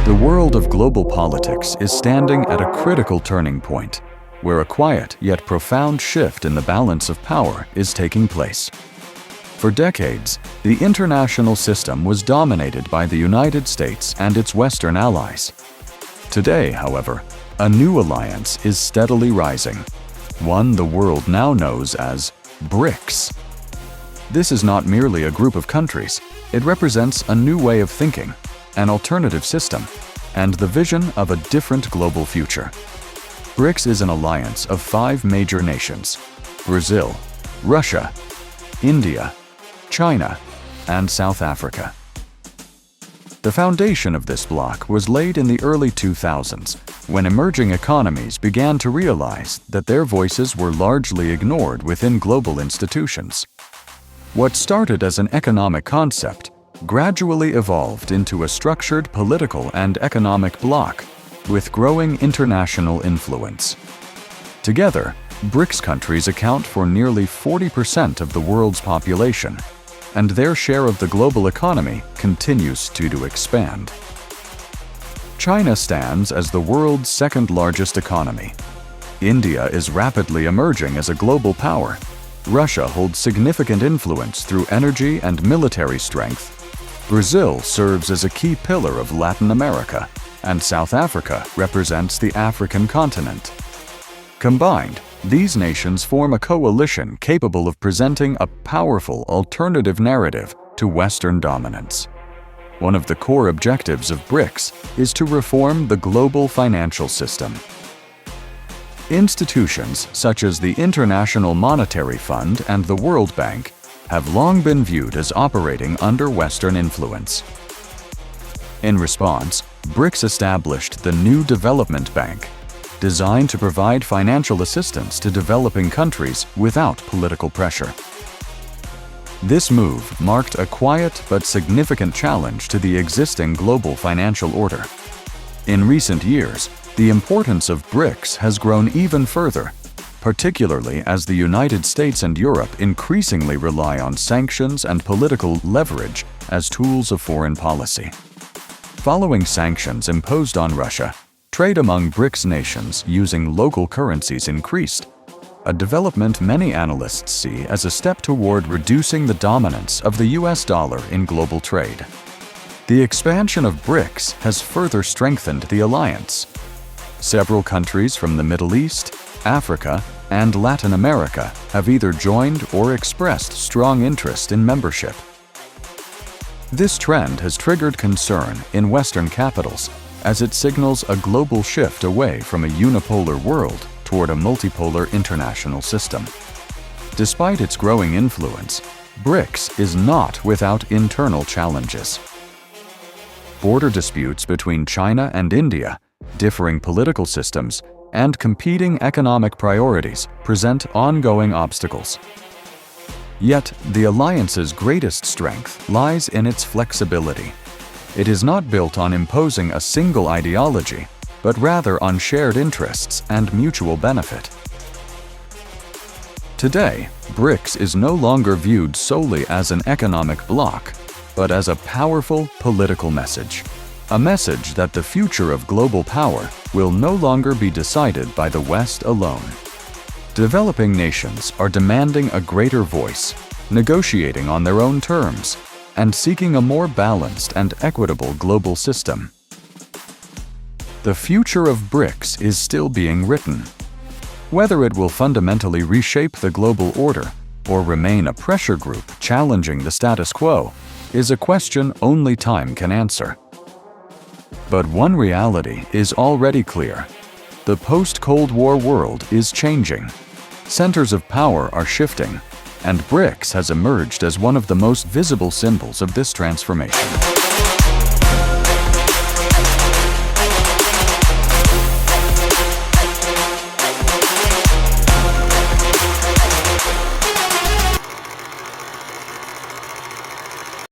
The world of global politics is standing at a critical turning point, where a quiet yet profound shift in the balance of power is taking place. For decades, the international system was dominated by the United States and its Western allies. Today, however, a new alliance is steadily rising, one the world now knows as BRICS. This is not merely a group of countries, it represents a new way of thinking, an alternative system, and the vision of a different global future. BRICS is an alliance of 5 major nations: Brazil, Russia, India, China, and South Africa. The foundation of this bloc was laid in the early 2000s, when emerging economies began to realize that their voices were largely ignored within global institutions. What started as an economic concept gradually evolved into a structured political and economic bloc with growing international influence. Together, BRICS countries account for nearly 40% of the world's population, and their share of the global economy continues to expand. China stands as the world's second-largest economy. India is rapidly emerging as a global power. Russia holds significant influence through energy and military strength. Brazil serves as a key pillar of Latin America, and South Africa represents the African continent. Combined, these nations form a coalition capable of presenting a powerful alternative narrative to Western dominance. One of the core objectives of BRICS is to reform the global financial system. Institutions such as the International Monetary Fund and the World Bank have long been viewed as operating under Western influence. In response, BRICS established the New Development Bank, designed to provide financial assistance to developing countries without political pressure. This move marked a quiet but significant challenge to the existing global financial order. In recent years, the importance of BRICS has grown even further, particularly as the United States and Europe increasingly rely on sanctions and political leverage as tools of foreign policy. Following sanctions imposed on Russia, trade among BRICS nations using local currencies increased, a development many analysts see as a step toward reducing the dominance of the US dollar in global trade. The expansion of BRICS has further strengthened the alliance. Several countries from the Middle East, Africa, and Latin America have either joined or expressed strong interest in membership. This trend has triggered concern in Western capitals as it signals a global shift away from a unipolar world toward a multipolar international system. Despite its growing influence, BRICS is not without internal challenges. Border disputes between China and India, differing political systems, and competing economic priorities present ongoing obstacles. Yet, the alliance's greatest strength lies in its flexibility. It is not built on imposing a single ideology, but rather on shared interests and mutual benefit. Today, BRICS is no longer viewed solely as an economic bloc, but as a powerful political message. A message that the future of global power will no longer be decided by the West alone. Developing nations are demanding a greater voice, negotiating on their own terms, and seeking a more balanced and equitable global system. The future of BRICS is still being written. Whether it will fundamentally reshape the global order or remain a pressure group challenging the status quo is a question only time can answer. But one reality is already clear. The post-Cold War world is changing. Centers of power are shifting, and BRICS has emerged as one of the most visible symbols of this transformation.